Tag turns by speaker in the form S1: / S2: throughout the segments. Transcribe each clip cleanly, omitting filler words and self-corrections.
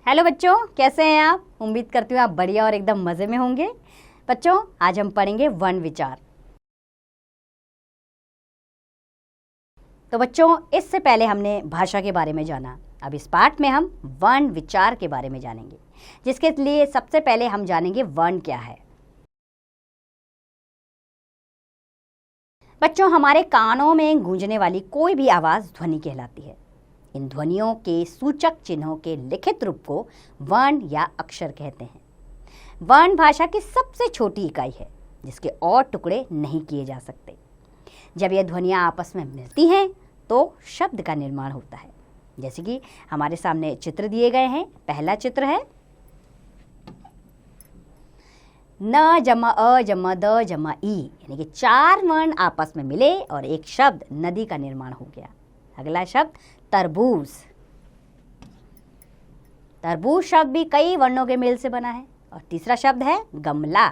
S1: Hello बच्चों, कैसे हैं आप। उम्मीद करती हूँ आप बढ़िया और एकदम मज़े में होंगे। बच्चों, आज हम पढ़ेंगे वर्ण विचार। तो बच्चों, इससे पहले हमने भाषा के बारे में जाना। अब इस पाठ में हम वर्ण विचार के बारे में जानेंगे, जिसके लिए सबसे पहले हम जानेंगे वर्ण क्या है। बच्चों, हमारे कानों में गूंजने वाली कोई भी आवाज़ ध्वनि कहलाती है। इन ध्वनियों के सूचक चिन्हों के लिखित रूप को वर्ण या अक्षर कहते हैं। वर्ण भाषा की सबसे छोटी इकाई है, जिसके और टुकड़े नहीं किए जा सकते। जब ये ध्वनियाँ आपस में मिलती हैं तो शब्द का निर्माण होता है। जैसे कि हमारे सामने चित्र दिए गए हैं। पहला चित्र है न जमा अ जमा द जमा ई, यानी कि 4 वर्ण आपस में मिले और एक शब्द नदी का निर्माण हो गया। अगला शब्द तरबूज। तरबूज शब्द भी कई वर्णों के मेल से बना है। और तीसरा शब्द है गमला।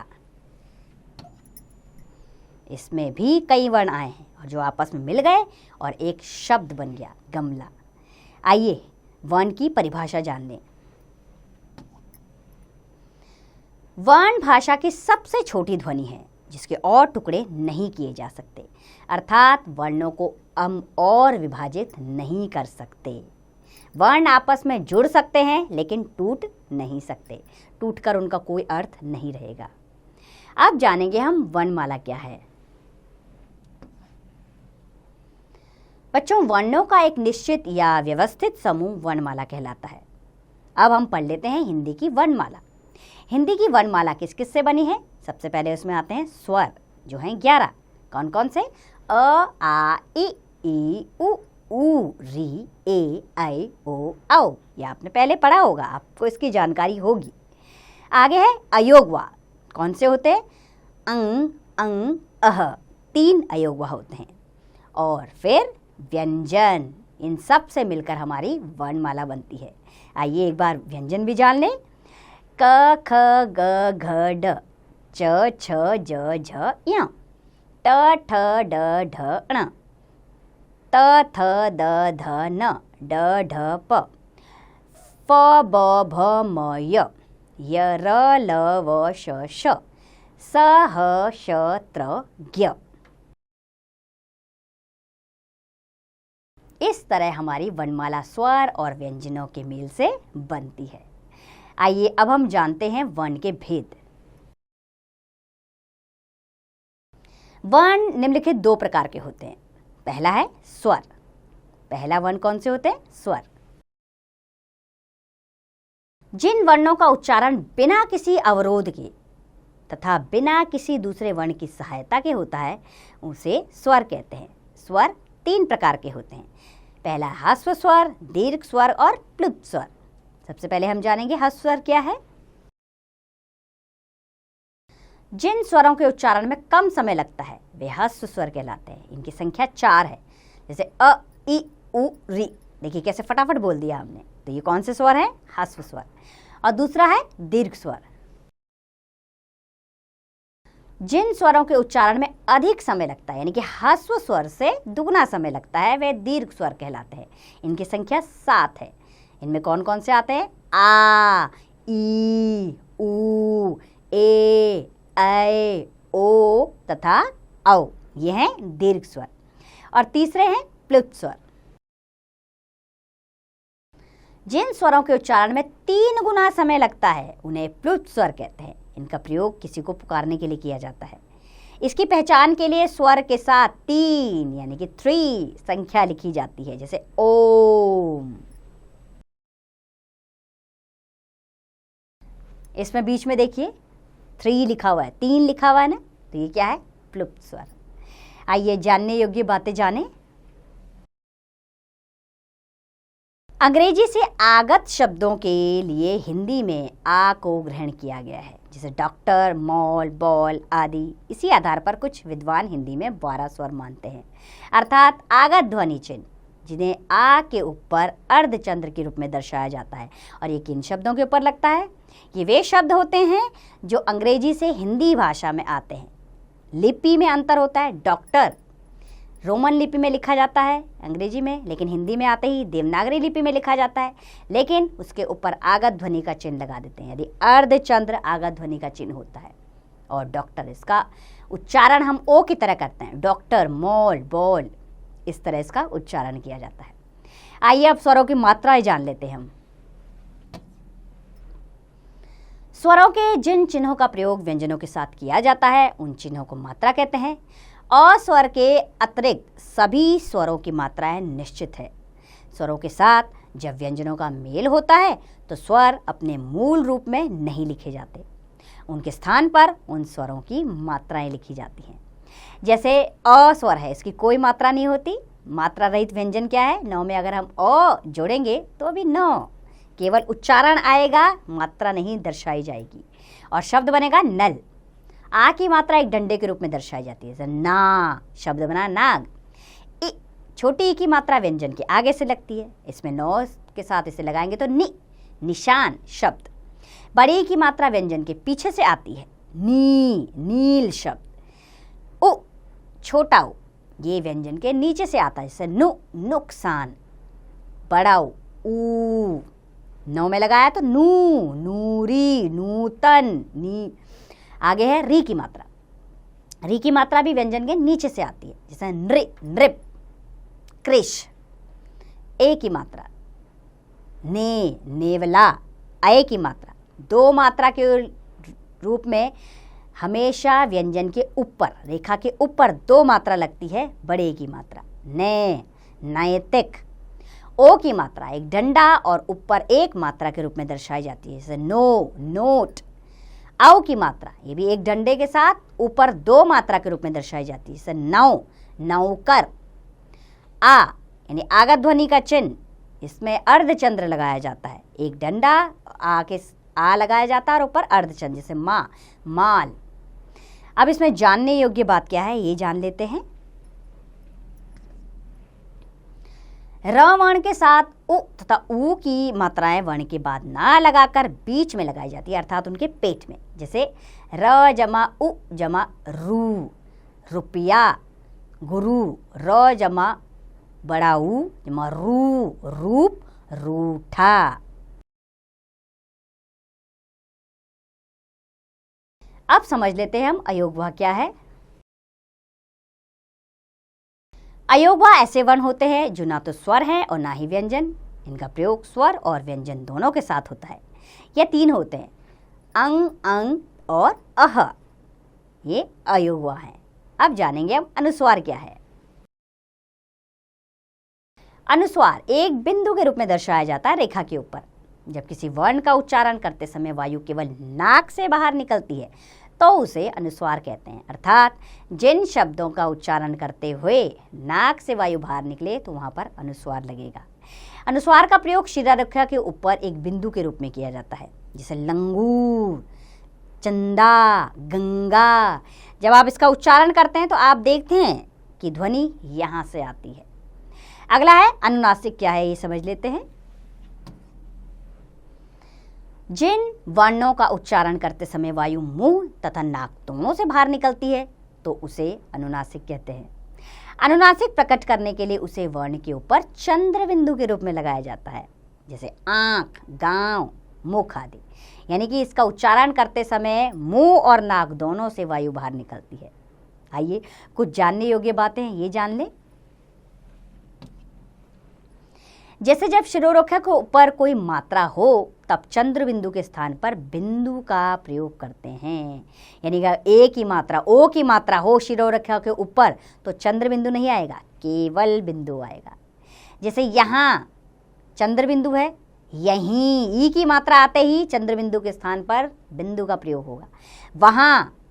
S1: इसमें भी कई वर्ण आए हैं और जो आपस में मिल गए और एक शब्द बन गया गमला। आइए वर्ण की परिभाषा जान लें। वर्ण भाषा की सबसे छोटी ध्वनि है, जिसके और टुकड़े नहीं किए जा सकते, अर्थात वर्णों को हम और विभाजित नहीं कर सकते। वर्ण आपस में जुड़ सकते हैं लेकिन टूट नहीं सकते। टूटकर उनका कोई अर्थ नहीं रहेगा। अब जानेंगे हम वर्णमाला क्या है। बच्चों, वर्णों का एक निश्चित या व्यवस्थित समूह वर्णमाला कहलाता है। अब हम पढ़ लेते हैं हिंदी की वर्णमाला। हिंदी की वर्णमाला किस किस से बनी है। सबसे पहले उसमें आते हैं स्वर, जो हैं 11। कौन कौन से? अ आ इ ई उ री ए ऐ ओ औ। ये आपने पहले पढ़ा होगा, आपको इसकी जानकारी होगी। आगे है अयोगवा। कौन से होते हैं? अंग अंग अह, 3 अयोगवा होते हैं। और फिर व्यंजन, इन सब से मिलकर हमारी वर्णमाला बनती है। आइए एक बार व्यंजन भी जान लें। क ख ग घ ड, च छ ज झ ञ, ट ठ ड ढ ण, त थ द ध न, ड ढ प, फ ब भ म य, य र ल व श ष, स ह श त्र ज्ञ। इस तरह हमारी वर्णमाला स्वर और व्यंजनों के मेल से बनती है। आइए अब हम जानते हैं वर्ण के भेद। वर्ण निम्नलिखित 2 प्रकार के होते हैं। पहला है स्वर। पहला वर्ण कौन से होते हैं? स्वर। जिन वर्णों का उच्चारण बिना किसी अवरोध के तथा बिना किसी दूसरे वर्ण की सहायता के होता है, उसे स्वर कहते हैं। स्वर 3 प्रकार के होते हैं। पहला ह्रस्व स्वर, दीर्घ स्वर और प्लुत स्वर। सबसे पहले हम जानेंगे ह्रस्व स्वर क्या है। जिन स्वरों के उच्चारण में कम समय लगता है वे ह्रस्व स्वर कहलाते हैं। इनकी संख्या 4 है। जैसे अ इ उ री, देखिए कैसे फटाफट बोल दिया हमने। तो ये कौन से स्वर है? ह्रस्व स्वर। और दूसरा है दीर्घ स्वर। जिन स्वरों के उच्चारण में अधिक समय लगता है, यानी कि ह्रस्व स्वर से दुगना समय लगता है, वे दीर्घ स्वर कहलाते हैं। इनकी संख्या 7 है। इनमें कौन कौन से आते हैं? आ, ई, उ, ए, ऐ, ओ तथा औ। ये हैं दीर्घ स्वर। और तीसरे हैं प्लुत स्वर। जिन स्वरों के उच्चारण में 3 गुना समय लगता है उन्हें प्लुत स्वर कहते हैं। इनका प्रयोग किसी को पुकारने के लिए किया जाता है। इसकी पहचान के लिए स्वर के साथ 3 यानी कि 3 संख्या लिखी जाती है। जैसे ओम। इसमें बीच में देखिए 3 लिखा हुआ है, 3 लिखा हुआ है ना, तो ये क्या है? प्लुत स्वर। आइए जानने योग्य बातें जानें। अंग्रेजी से आगत शब्दों के लिए हिंदी में आ को ग्रहण किया गया है। जैसे डॉक्टर, मॉल, बॉल आदि। इसी आधार पर कुछ विद्वान हिंदी में 12 स्वर मानते हैं, अर्थात आगत ध्वनि चिन्ह, जिन्हें आ के ऊपर अर्धचंद्र के रूप में दर्शाया जाता है। और ये किन शब्दों के ऊपर लगता है? ये वे शब्द होते हैं जो अंग्रेजी से हिंदी भाषा में आते हैं। लिपि में अंतर होता है। डॉक्टर रोमन लिपि में लिखा जाता है अंग्रेजी में, लेकिन हिंदी में आते ही देवनागरी लिपि में लिखा जाता है, लेकिन उसके ऊपर आगत ध्वनि का चिन्ह लगा देते हैं, यदि अर्धचंद्र आगत ध्वनि का चिन्ह होता है। और डॉक्टर, इसका उच्चारण हम ओ की तरह करते हैं, डॉक्टर, मॉल, बॉल, इस तरह इसका उच्चारण किया जाता है। आइए अब स्वरों की मात्राएं जान लेते हैं हम। स्वरों के जिन चिन्हों का प्रयोग व्यंजनों के साथ किया जाता है उन चिन्हों को मात्रा कहते हैं। अस्वर के अतिरिक्त सभी स्वरों की मात्राएं निश्चित है। स्वरों के साथ जब व्यंजनों का मेल होता है तो स्वर अपने मूल रूप में नहीं लिखे जाते, उनके स्थान पर उन स्वरों की मात्राएं लिखी जाती हैं। जैसे अ स्वर है, इसकी कोई मात्रा नहीं होती। मात्रा रहित व्यंजन क्या है? न में अगर हम अ जोड़ेंगे तो अभी न, केवल उच्चारण आएगा, मात्रा नहीं दर्शाई जाएगी, और शब्द बनेगा नल। आ की मात्रा एक डंडे के रूप में दर्शाई जाती है, जैसे ना, शब्द बना नाग। इ, छोटी ई की मात्रा व्यंजन के आगे से लगती है, इसमें नौ के साथ इसे लगाएंगे तो नि, निशान शब्द। बड़ी की मात्रा व्यंजन के पीछे से आती है, नी, नील शब्द। उ, छोटा उ, ये व्यंजन के नीचे से आता है, जैसे नु, नुकसान। बड़ा उ, नौ में लगाया तो नू, नूरी, नूतन, नी। आगे है री की मात्रा। री की मात्रा भी व्यंजन के नीचे से आती है, जैसे नृ, नृप, कृष। ए की मात्रा, ने, नेवला। अय की मात्रा, दो मात्रा के रूप में हमेशा व्यंजन के ऊपर, रेखा के ऊपर दो मात्रा लगती है, बड़े की मात्रा, ने, नैतिक। ओ की मात्रा एक डंडा और ऊपर एक मात्रा के रूप में दर्शाई जाती है, जैसे नो, नोट। औ की मात्रा, ये भी एक डंडे के साथ ऊपर दो मात्रा के रूप में दर्शाई जाती है, जैसे नौ, नौकर। आ यानी आगत ध्वनि का चिन्ह, इसमें अर्धचंद्र लगाया जाता है, एक डंडा आ के आ लगाया जाता है और ऊपर अर्धचंद्र, जैसे माँ, माल। अब इसमें जानने योग्य बात क्या है ये जान लेते हैं। र वर्ण के साथ उ तथा ऊ की मात्राएं वर्ण के बाद ना लगाकर बीच में लगाई जाती है, अर्थात उनके पेट में, जैसे र जमा उ जमा रू, रुपया, गुरु। र जमा बड़ा ऊ जमा रू, रूप, रूठा। अब समझ लेते हैं हम अयोगवा क्या है। अयोगवा ऐसे वर्ण होते हैं जो ना तो स्वर हैं और ना ही व्यंजन। इनका प्रयोग स्वर और व्यंजन दोनों के साथ होता है। ये तीन होते हैं, अंग, अंग और अह। ये अयोगवा है। अब जानेंगे हम अनुस्वार क्या है। अनुस्वार एक बिंदु के रूप में दर्शाया जाता है रेखा के ऊपर। जब किसी वर्ण का उच्चारण करते समय वायु केवल नाक से बाहर निकलती है तो उसे अनुस्वार कहते हैं, अर्थात जिन शब्दों का उच्चारण करते हुए नाक से वायु बाहर निकले तो वहां पर अनुस्वार लगेगा। अनुस्वार का प्रयोग शिरारेखा के ऊपर एक बिंदु के रूप में किया जाता है, जैसे लंगूर, चंदा, गंगा। जब आप इसका उच्चारण करते हैं तो आप देखते हैं कि ध्वनि यहां से आती है। अगला है अनुनासिक क्या है ये समझ लेते हैं। जिन वर्णों का उच्चारण करते समय वायु मुंह तथा नाक दोनों से बाहर निकलती है तो उसे अनुनासिक कहते हैं। अनुनासिक प्रकट करने के लिए उसे वर्ण के ऊपर चंद्र बिंदु के रूप में लगाया जाता है, जैसे आंख, गांव, मुख आदि। यानी कि इसका उच्चारण करते समय मुंह और नाक दोनों से वायु बाहर निकलती है। आइए कुछ जानने योग्य बातें हैं ये जान लें। जैसे जब शिरोरेखा के ऊपर कोई मात्रा हो तब चंद्र बिंदु के स्थान पर बिंदु का प्रयोग करते हैं। यानी कि ए की मात्रा, ओ की मात्रा हो शिरोरेखा के ऊपर तो चंद्र बिंदु नहीं आएगा, केवल बिंदु आएगा। जैसे यहाँ चंद्र बिंदु है, यहीं ई की मात्रा आते ही चंद्र बिंदु के स्थान पर बिंदु का प्रयोग होगा।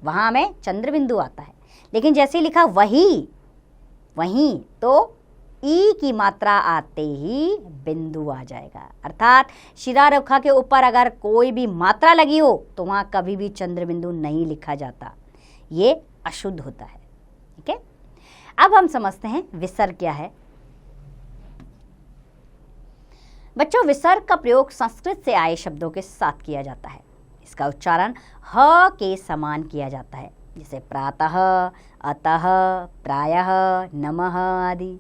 S1: वहाँ में चंद्र बिंदु आता है, लेकिन जैसे लिखा वहीं तो ई की मात्रा आते ही बिंदु आ जाएगा। अर्थात शिरारेखा के ऊपर अगर कोई भी मात्रा लगी हो तो वहां कभी भी चंद्र बिंदु नहीं लिखा जाता, ये अशुद्ध होता है। ठीक है, अब हम समझते हैं विसर्ग क्या है। बच्चों, विसर्ग का प्रयोग संस्कृत से आए शब्दों के साथ किया जाता है। इसका उच्चारण ह के समान किया जाता है। जैसे प्रातः, अतः, प्रायः, नमः आदि।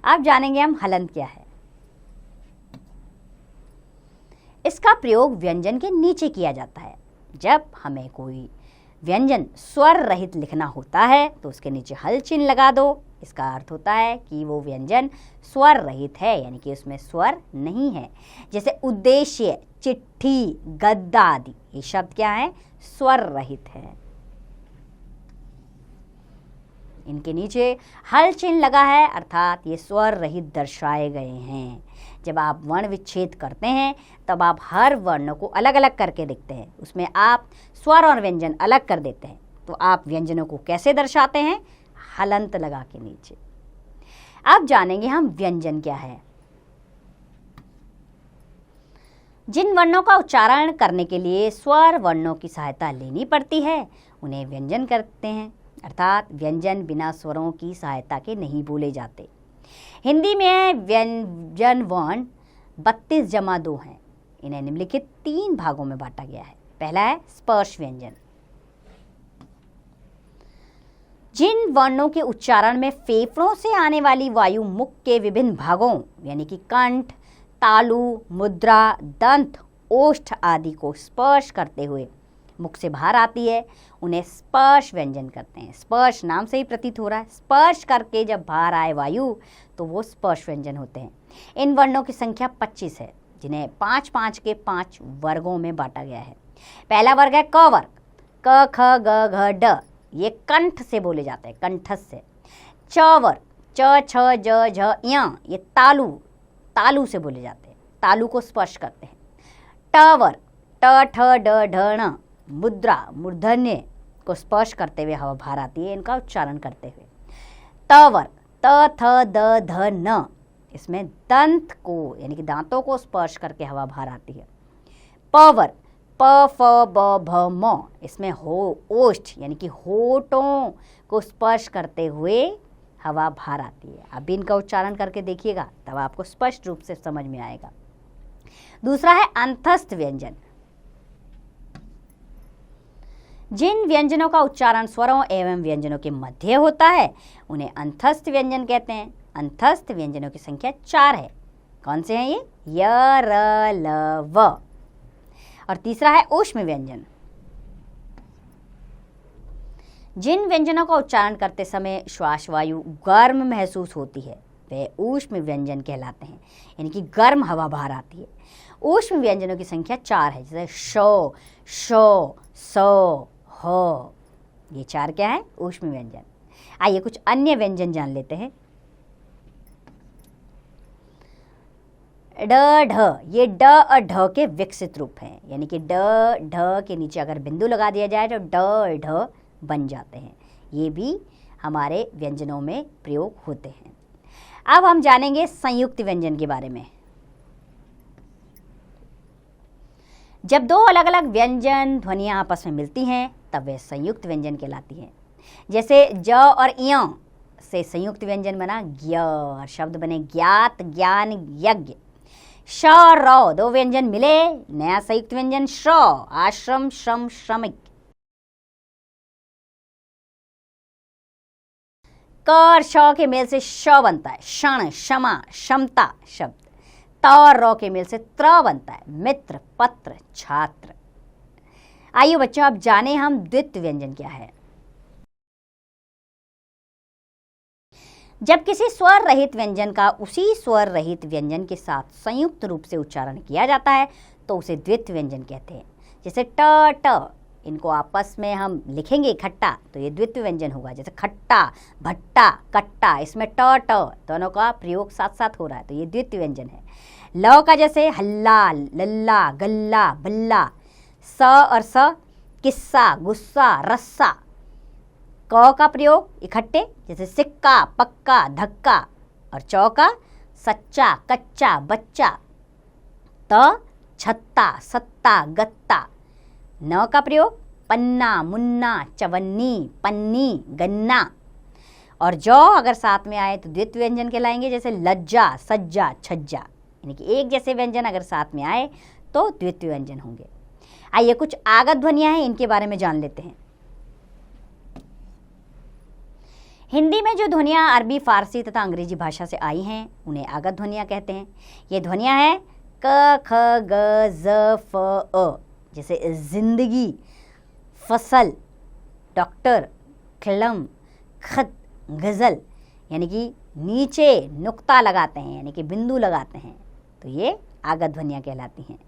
S1: अब जानेंगे हम हलंत क्या है। इसका प्रयोग व्यंजन के नीचे किया जाता है। जब हमें कोई व्यंजन स्वर रहित लिखना होता है तो उसके नीचे हल चिन्ह लगा दो। इसका अर्थ होता है कि वो व्यंजन स्वर रहित है, यानी कि उसमें स्वर नहीं है। जैसे उद्देश्य, चिट्ठी, गद्दा आदि, ये शब्द क्या है? स्वर रहित है। इनके नीचे हल चिन्ह लगा है, अर्थात ये स्वर रहित दर्शाए गए हैं। जब आप वर्ण विच्छेद करते हैं तब आप हर वर्ण को अलग अलग करके लिखते हैं, उसमें आप स्वर और व्यंजन अलग कर देते हैं। तो आप व्यंजनों को कैसे दर्शाते हैं? हलंत लगा के नीचे। अब जानेंगे हम व्यंजन क्या है। जिन वर्णों का उच्चारण करने के लिए स्वर वर्णों की सहायता लेनी पड़ती है उन्हें व्यंजन कहते हैं, अर्थात व्यंजन बिना स्वरों की सहायता के नहीं बोले जाते। हिंदी में व्यंजन वर्ण 32 जमा 2 हैं। इन्हें निम्नलिखित 3 भागों में बांटा गया है। पहला है स्पर्श व्यंजन। जिन वर्णों के उच्चारण में फेफड़ों से आने वाली वायु मुख के विभिन्न भागों यानी कि कंठ, तालु, मुद्रा, दंत, ओष्ठ आदि को स्पर्श करते हुए मुख से बाहर आती है, उन्हें स्पर्श व्यंजन कहते हैं। स्पर्श नाम से ही प्रतीत हो रहा है, स्पर्श करके जब बाहर आए वायु तो वो स्पर्श व्यंजन होते हैं। इन वर्णों की संख्या 25 है, जिन्हें 5-5 के 5 वर्गों में बांटा गया है। पहला वर्ग है क वर्ग। क, ख, ग, घ, ड, ये कंठ से बोले जाते हैं, कंठस्थ से। च वर्ग, च, छ, ज, झ, य, ये तालु से बोले जाते हैं, तालु को स्पर्श करते हैं। ट वर्ग, ट, ठ, ड, ढ, ण, मुद्रा, मूर्धन्य को स्पर्श करते हुए हवा बाहर आती है, इनका उच्चारण करते हुए। त वर्ग, त, थ, द, ध, न, इसमें दंत को यानी कि दांतों को स्पर्श करके हवा बाहर आती है। प वर्ग, प, फ, ब, भ, म, इसमें ओष्ठ यानी कि होठों को स्पर्श करते हुए हवा बाहर आती है। अब इनका उच्चारण करके देखिएगा, तब आपको स्पष्ट रूप से समझ में आएगा। दूसरा है अंतस्थ व्यंजन। जिन व्यंजनों का उच्चारण स्वरों एवं व्यंजनों के मध्य होता है उन्हें अंतस्थ व्यंजन कहते हैं। अंतस्थ व्यंजनों की संख्या 4 है। कौन से हैं ये? य, र, ल, व। और तीसरा है ऊष्म व्यंजन। जिन व्यंजनों का उच्चारण करते समय श्वास वायु गर्म महसूस होती है वे ऊष्म व्यंजन कहलाते हैं, यानी कि गर्म हवा बाहर आती है। ऊष्म व्यंजनों की संख्या 4 है, जैसे शो, शो, सो, हो, ये 4 क्या है? ऊष्म व्यंजन। आइए कुछ अन्य व्यंजन जान लेते हैं। ड, ढ, ये ड और ढ के विकसित रूप हैं, यानी कि ड, ढ के नीचे अगर बिंदु लगा दिया जाए तो ड, ढ बन जाते हैं। ये भी हमारे व्यंजनों में प्रयोग होते हैं। अब हम जानेंगे संयुक्त व्यंजन के बारे में। जब 2 अलग अलग व्यंजन ध्वनियाँ आपस में मिलती हैं तब वे संयुक्त व्यंजन कहलाती हैं। जैसे ज और य से संयुक्त व्यंजन बना ज्ञ और शब्द बने ज्ञात, ज्ञान, यज्ञ। श और र 2 व्यंजन मिले, नया संयुक्त व्यंजन श्र, आश्रम, श्रम, श्रमिक। क और श के मेल से श बनता है, क्षण, क्षमा, क्षमता शब्द। त और र के मेल से त्र बनता है, मित्र, पत्र, छात्र। आइए बच्चों, अब जाने हम द्वित्व व्यंजन क्या है। जब किसी स्वर रहित व्यंजन का उसी स्वर रहित व्यंजन के साथ संयुक्त रूप से उच्चारण किया जाता है तो उसे द्वित्व व्यंजन कहते हैं। जैसे ट, ट, इनको आपस में हम लिखेंगे इकट्ठा तो ये द्वित्व व्यंजन होगा। जैसे खट्टा, भट्टा, कट्टा, इसमें ट, ट दोनों का प्रयोग साथ साथ हो रहा है तो ये द्वित्व व्यंजन है। ल का जैसे हल्ला, लल्ला, गल्ला, बल्ला। स और स, किस्सा, गुस्सा, रस्सा। क का प्रयोग इकट्ठे, जैसे सिक्का, पक्का, धक्का। और चौ का सच्चा, कच्चा, बच्चा। त छत्ता, सत्ता, गत्ता। न का प्रयोग पन्ना, मुन्ना, चवन्नी, पन्नी, गन्ना। और जौ अगर साथ में आए तो द्वित्व व्यंजन कहलाएंगे, जैसे लज्जा, सज्जा, छज्जा। यानी कि एक जैसे व्यंजन अगर साथ में आए तो द्वित्व व्यंजन होंगे। आइए कुछ आगत ध्वनियाँ हैं, इनके बारे में जान लेते हैं। हिंदी में जो ध्वनियाँ अरबी, फारसी तथा अंग्रेजी भाषा से आई हैं उन्हें आगत ध्वनियाँ कहते हैं। ये ध्वनियाँ हैं क, ख, ग, ज, फ, अ। जैसे जिंदगी, फसल, डॉक्टर, कलम, खत, गज़ल, यानी कि नीचे नुक्ता लगाते हैं यानी कि बिंदु लगाते हैं, तो ये आगत ध्वनियाँ कहलाती हैं।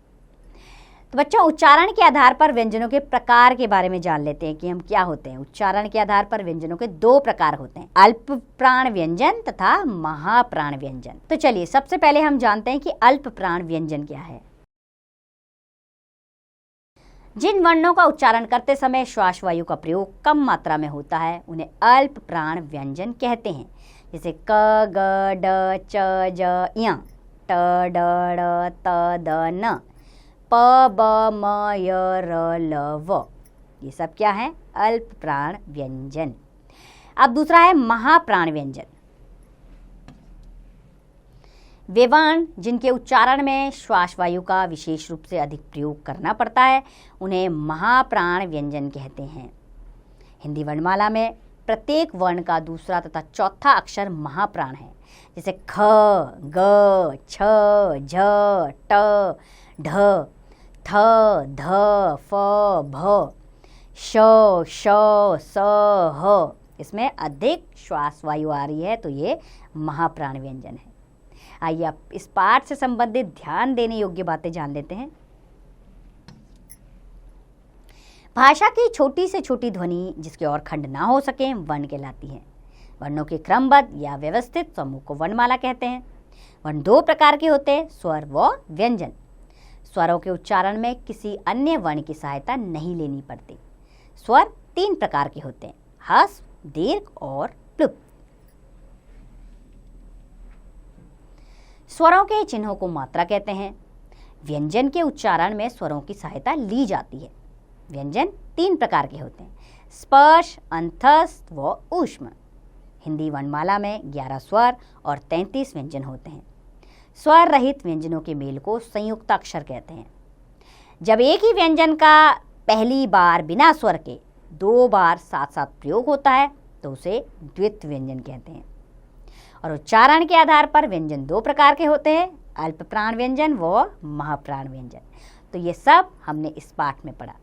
S1: तो बच्चों, उच्चारण के आधार पर व्यंजनों के प्रकार के बारे में जान लेते हैं कि हम क्या होते हैं। उच्चारण के आधार पर व्यंजनों के दो प्रकार होते हैं, अल्प प्राण व्यंजन तथा महाप्राण व्यंजन। तो चलिए सबसे पहले हम जानते हैं कि अल्प प्राण व्यंजन क्या है। जिन वर्णों का उच्चारण करते समय श्वास वायु का प्रयोग कम मात्रा में होता है उन्हें अल्प प्राण व्यंजन कहते हैं। जैसे क, ग, ड, च, ज, य, ट, ड, ड़, त, द, न, प, ब, म, य, र, ल, व। ये सब क्या है? अल्प प्राण व्यंजन। अब दूसरा है महाप्राण व्यंजन। वे वर्ण जिनके उच्चारण में श्वास वायु का विशेष रूप से अधिक प्रयोग करना पड़ता है उन्हें महाप्राण व्यंजन कहते हैं। हिंदी वर्णमाला में प्रत्येक वर्ण का दूसरा तथा चौथा अक्षर महाप्राण है। जैसे ख, ग, छ, झ, ट, ढ, थ, ध, फ, भ, श, श, स, ह। इसमें अधिक श्वास वायु आ रही है तो ये महाप्राण व्यंजन है। आइए आप इस पाठ से संबंधित ध्यान देने योग्य बातें जान लेते हैं। भाषा की छोटी से छोटी ध्वनि जिसके और खंड ना हो सके वर्ण कहलाती है। वर्णों के क्रमबद्ध या व्यवस्थित समूह को वर्णमाला कहते हैं। वर्ण दो प्रकार के होते हैं, स्वर व व्यंजन। स्वरों के उच्चारण में किसी अन्य वर्ण की सहायता नहीं लेनी पड़ती। स्वर तीन प्रकार के होते हैं, ह्रस्व, दीर्घ और प्लुप्त। स्वरों के चिन्हों को मात्रा कहते हैं। व्यंजन के उच्चारण में स्वरों की सहायता ली जाती है। व्यंजन तीन प्रकार के होते हैं, स्पर्श, अंतस्थ व ऊष्म। हिंदी वर्णमाला में 11 स्वर और 33 व्यंजन होते हैं। स्वर रहित व्यंजनों के मेल को संयुक्ताक्षर कहते हैं। जब एक ही व्यंजन का पहली बार बिना स्वर के 2 बार साथ साथ प्रयोग होता है तो उसे द्वित्व व्यंजन कहते हैं। और उच्चारण के आधार पर व्यंजन दो प्रकार के होते हैं, अल्प प्राण व्यंजन व महाप्राण व्यंजन। तो ये सब हमने इस पाठ में पढ़ा।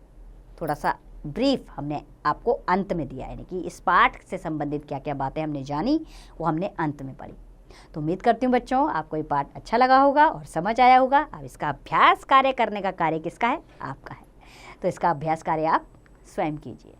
S1: थोड़ा सा ब्रीफ हमने आपको अंत में दिया, यानी कि इस पाठ से संबंधित क्या क्या बातें हमने जानी वो हमने अंत में पढ़ी। तो उम्मीद करती हूँ बच्चों आपको ये पाठ अच्छा लगा होगा और समझ आया होगा। अब इसका अभ्यास कार्य करने का कार्य किसका है? आपका है। तो इसका अभ्यास कार्य आप स्वयं कीजिए।